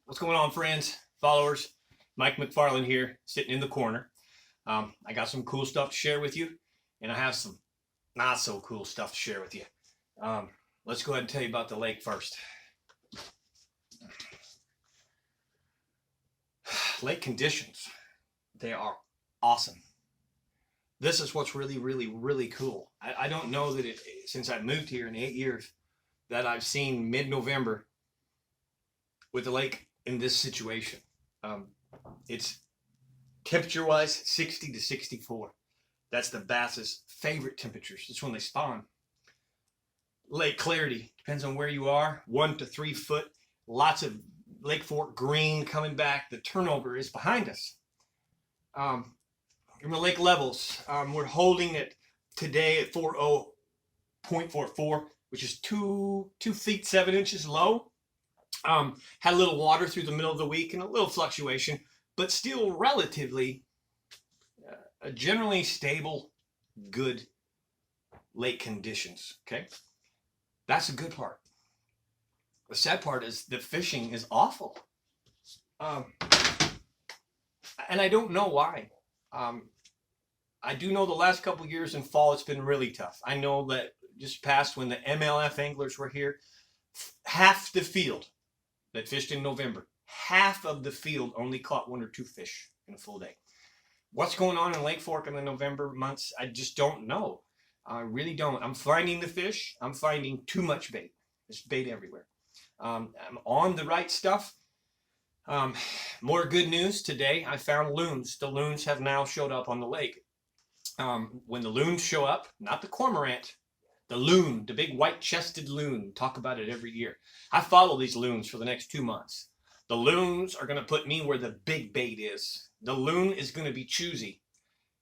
What's going on, friends, followers? Mike McFarland here, sitting in the corner. I got some cool stuff to share with you, and I have some not so cool stuff to share with you. Let's go ahead and tell you about the lake first. Lake conditions, they are awesome. This is what's really cool. I don't know that since I moved here in 8 years that I've seen mid-November with the lake in this situation. It's temperature-wise 60 to 64. That's the bass's favorite temperatures. It's when they spawn. Lake clarity depends on where you are. 1 to 3 foot. Lots of Lake Fork green coming back. The turnover is behind us. In the lake levels, we're holding it today at 40.44, which is 2 feet 7 inches low. Had a little water through the middle of the week and a little fluctuation, but still relatively generally stable, good lake conditions. Okay, that's the good part. The sad part is the fishing is awful, and I don't know why. I do know the last couple of years in fall it's been really tough. I know that just past when the MLF anglers were here, half the field that fished in November, half of the field only caught 1 or 2 fish in a full day. What's going on in Lake Fork in the November months? I just don't know. I really don't. I'm finding the fish. I'm finding too much bait. There's bait everywhere. I'm on the right stuff. More good news today. I found loons. The loons have now showed up on the lake. When the loons show up, not the cormorant, the loon, the big white-chested loon, talk about it every year. I follow these loons for the next 2 months. The loons are going to put me where the big bait is. The loon is going to be choosy.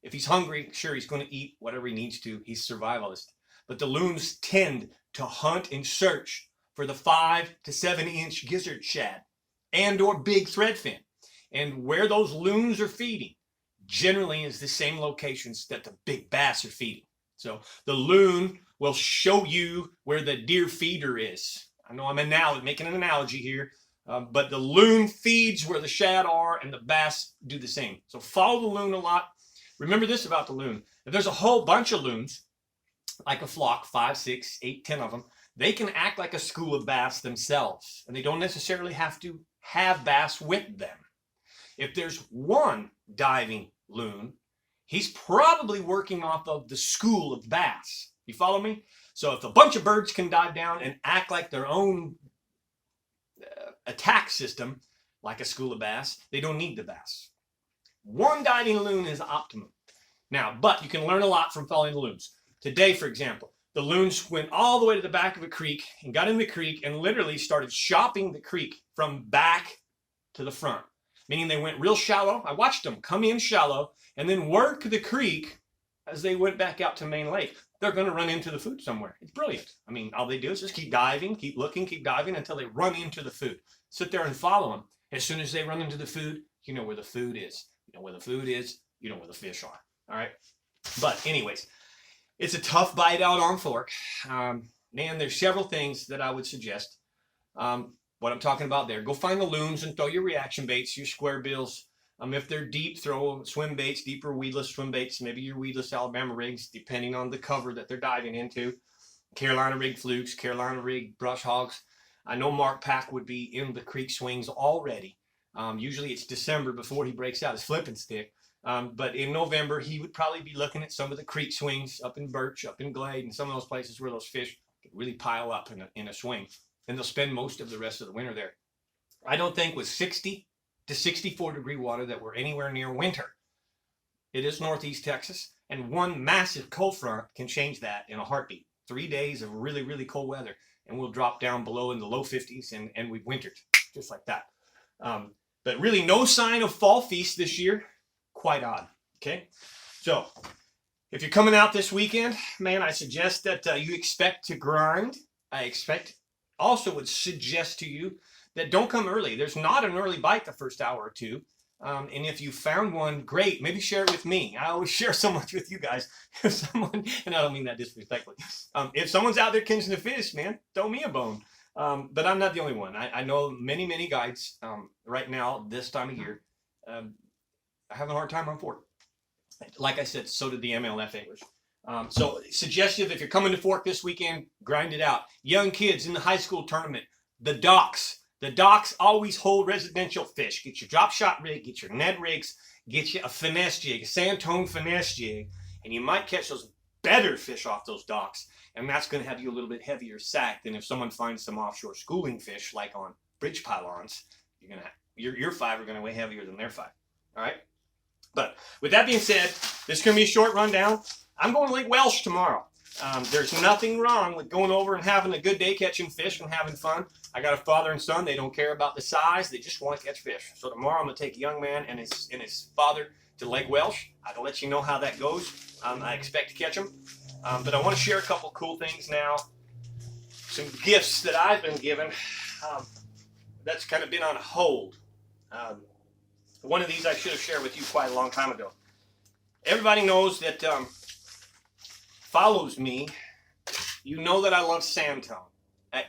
If he's hungry, sure, he's going to eat whatever he needs to. He's survivalist. But the loons tend to hunt and search for the 5 to 7 inch gizzard shad and or big threadfin. And where those loons are feeding generally is the same locations that the big bass are feeding. So the loon will show you where the deer feeder is. I know I'm making an analogy here, but the loon feeds where the shad are and the bass do the same. So follow the loon a lot. Remember this about the loon. If there's a whole bunch of loons, like a flock, 5, 6, 8, 10 of them, they can act like a school of bass themselves, and they don't necessarily have to have bass with them. If there's one diving loon, he's probably working off of the school of bass. You follow me? So if a bunch of birds can dive down and act like their own attack system, like a school of bass, they don't need the bass. One diving loon is optimum. Now, but you can learn a lot from following the loons. Today, for example, the loons went all the way to the back of a creek and got in the creek and literally started shopping the creek from back to the front. Meaning they went real shallow. I watched them come in shallow and then work the creek as they went back out to Main Lake. They're going to run into the food somewhere. It's brilliant. I mean, all they do is just keep diving, keep looking, keep diving until they run into the food. Sit there and follow them. As soon as they run into the food, you know where the food is. You know where the food is, you know where the fish are. All right? But anyways, it's a tough bite out on Fork. Man, there's several things that I would suggest. What I'm talking about there. Go find the loons and throw your reaction baits, your square bills. If they're deep, throw swim baits, deeper weedless swim baits, maybe your weedless Alabama rigs, depending on the cover that they're diving into. Carolina rig flukes, Carolina rig brush hogs. I know Mark Pack would be in the creek swings already. Usually it's December before he breaks out his flipping stick. But in November, he would probably be looking at some of the creek swings up in Birch, up in Glade, and some of those places where those fish can really pile up in a swing. And they'll spend most of the rest of the winter there. I don't think with 60 to 64 degree water that we're anywhere near winter. It is Northeast Texas, and one massive cold front can change that in a heartbeat. 3 days of really cold weather, and we'll drop down below in the low 50s, and we've wintered just like that. But really no sign of fall feast this year. Quite odd. Okay, so if you're coming out this weekend, man, I suggest that you expect to grind. Also would suggest to you that don't come early. There's not an early bite the first hour or two. And if you found one, great. Maybe share it with me. I always share so much with you guys. If someone, and I don't mean that disrespectfully. If someone's out there catching the fish, man, throw me a bone. But I'm not the only one. I know many guides right now, this time of year, are having a hard time on fork. Like I said, so did the MLF English. So suggestive, if you're coming to fork this weekend, grind it out. Young kids in the high school tournament, the docks. The docks always hold residential fish. Get your drop shot rig, get your Ned rigs, get you a finesse jig, a Santone finesse jig, and you might catch those better fish off those docks. And that's going to have you a little bit heavier sack than if someone finds some offshore schooling fish like on bridge pylons. You're gonna your five are going to weigh heavier than their five. All right. But with that being said, this is going to be a short rundown. I'm going to Lake Welsh tomorrow. There's nothing wrong with going over and having a good day catching fish and having fun. I got a father and son. They don't care about the size. They just want to catch fish. So tomorrow I'm going to take a young man and his father to Lake Welsh. I'll let you know how that goes. I expect to catch them. But I want to share a couple cool things now. Some gifts that I've been given that's kind of been on hold. One of these I should have shared with you quite a long time ago. Everybody knows that follows me. You know that I love Santone.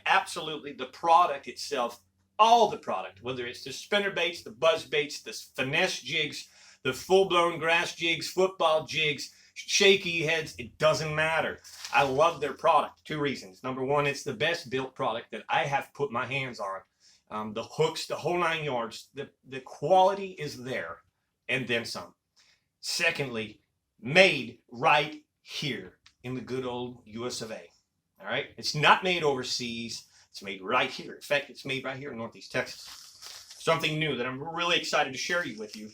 Absolutely, the product itself, all the product, whether it's the spinner baits, the buzz baits, the finesse jigs, the full-blown grass jigs, football jigs, shaky heads, it doesn't matter. I love their product. Two reasons. Number one, it's the best built product that I have put my hands on. The hooks, the whole 9 yards, the quality is there, and then some. Secondly, made right here in the good old US of A. All right, it's not made overseas. It's made right here. In fact, it's made right here in Northeast Texas. Something new that I'm really excited to share with you.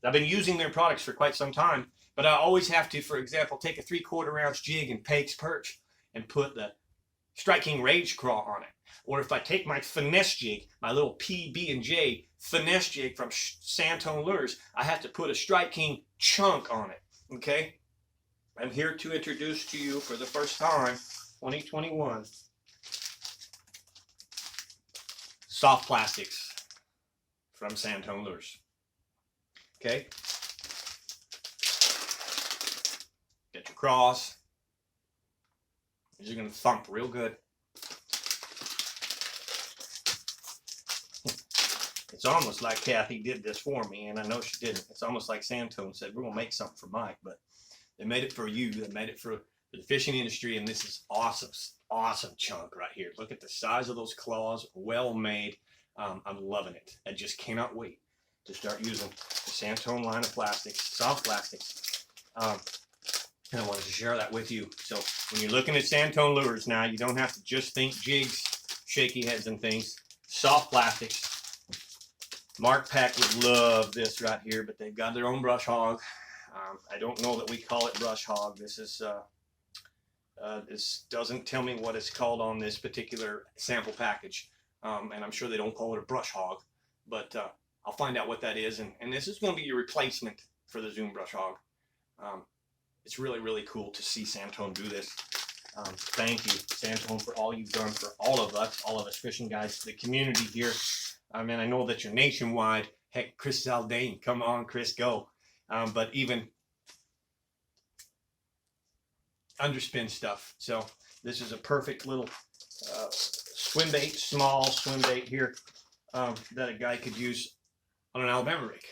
I've been using their products for quite some time, but I always have to, for example, take a 3/4 ounce jig and Pake's perch and put the Strike King Rage Craw on it. Or if I take my finesse jig, my little PB&J finesse jig from Santone Lures, I have to put a Strike King chunk on it. Okay? I'm here to introduce to you for the first time, 2021, soft plastics from Santone Lures. Okay? Get your cross. These are going to thump real good. It's almost like Kathy did this for me, and I know she didn't. It's almost like Santone said, we're going to make something for Mike, but they made it for you. They made it for the fishing industry, and this is awesome chunk right here. Look at the size of those claws, well made. I'm loving it. I just cannot wait to start using the Santone line of plastics, soft plastics. And I wanted to share that with you. So when you're looking at Santone Lures now, you don't have to just think jigs, shaky heads and things. Soft plastics. Mark Pack would love this right here, but they've got their own brush hog. I don't know that we call it brush hog. This is this doesn't tell me what it's called on this particular sample package, and I'm sure they don't call it a brush hog, but I'll find out what that is, and this is going to be your replacement for the Zoom brush hog. It's really cool to see Santone do this. Thank you, Santone, for all you've done for all of us fishing guys, the community here. I mean, I know that you're nationwide. Heck, Chris Zaldane, come on, Chris, go. But even underspin stuff. So this is a perfect little swim bait, small swim bait here that a guy could use on an Alabama rig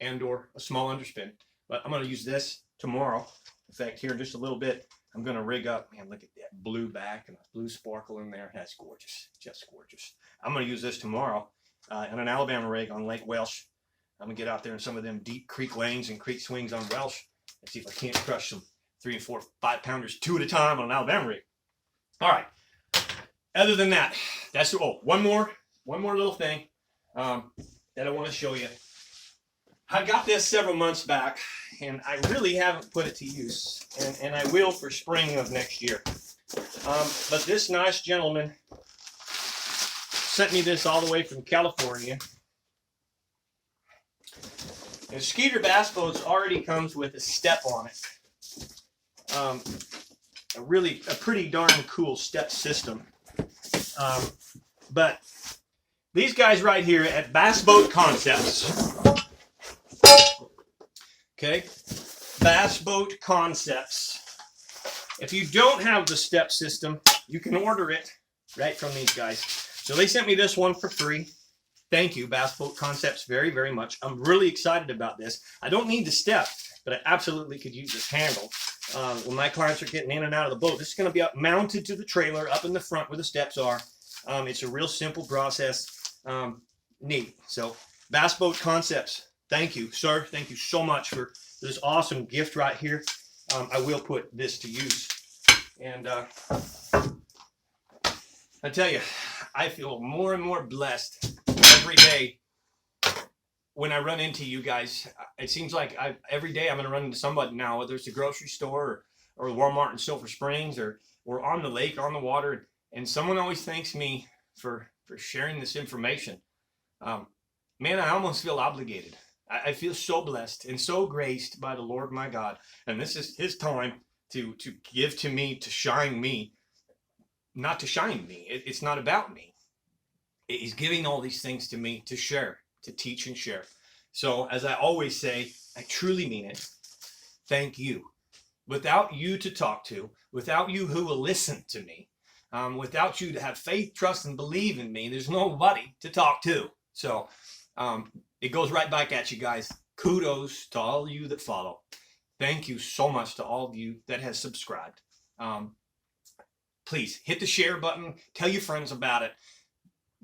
and or a small underspin. But I'm going to use this tomorrow. In fact, here in just a little bit, I'm going to rig up. Man, look at that blue back and the blue sparkle in there. That's gorgeous, just gorgeous. I'm going to use this tomorrow on an Alabama rig on Lake Welsh. I'm going to get out there in some of them deep creek lanes and creek swings on Welsh and see if I can't crush some 3 and 4, 5 pounders 2 at a time on an Alabama rig. All right. Other than that, that's one more little thing that I want to show you. I got this several months back, and I really haven't put it to use, and I will for spring of next year. But this nice gentleman sent me this all the way from California. And Skeeter Bass Boats already comes with a step on it. A pretty darn cool step system. But these guys right here at Bass Boat Concepts, okay, Bass Boat Concepts. If you don't have the step system, you can order it right from these guys. So they sent me this one for free. Thank you, Bass Boat Concepts, very, very much. I'm really excited about this. I don't need the step, but I absolutely could use this handle. When my clients are getting in and out of the boat, this is going to be up mounted to the trailer up in the front where the steps are. It's a real simple process. Neat. So Bass Boat Concepts, thank you, sir. Thank you so much for this awesome gift right here. I will put this to use. And I tell you, I feel more and more blessed every day when I run into you guys. It seems like every day I'm going to run into somebody now, whether it's the grocery store or Walmart in Silver Springs or on the lake, on the water. And someone always thanks me for sharing this information. Man, I almost feel obligated. I feel so blessed and so graced by the Lord my God. And this is his time to give to me, to shine me, not to shine me. It's not about me. He's giving all these things to me to share, to teach and share. So as I always say, I truly mean it. Thank you. Without you to talk to, without you who will listen to me, without you to have faith, trust, and believe in me, there's nobody to talk to. So it goes right back at you guys. Kudos to all of you that follow. Thank you so much to all of you that has subscribed. Please hit the share button. Tell your friends about it.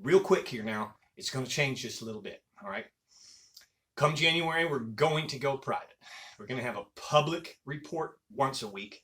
Real quick here now. It's going to change just a little bit. All right. Come January, we're going to go private. We're going to have a public report once a week,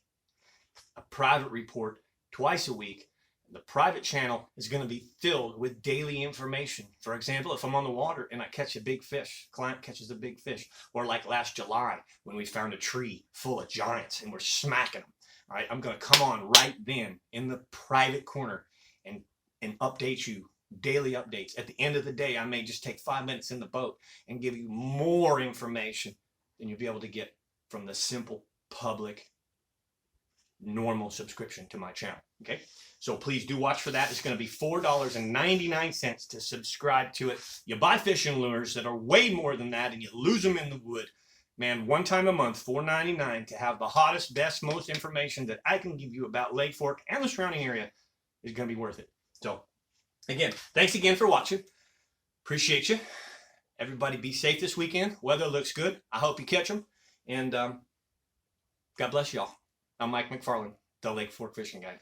a private report twice a week. The private channel is going to be filled with daily information. For example, if I'm on the water and I catch a big fish, client catches a big fish, or like last July when we found a tree full of giants and we're smacking them. All right, I'm going to come on right then in the private corner and update you, daily updates. At the end of the day, I may just take 5 minutes in the boat and give you more information than you'll be able to get from the simple public normal subscription to my channel. Okay, so please do watch for that. It's going to be $4.99 to subscribe to it. You buy fishing lures that are way more than that and you lose them in the wood. Man, one time a month, $4.99 to have the hottest, best, most information that I can give you about Lake Fork and the surrounding area is going to be worth it. So again, thanks again for watching. Appreciate you. Everybody be safe this weekend. Weather looks good. I hope you catch them. And God bless y'all. I'm Mike McFarland, the Lake Fork Fishing Guide.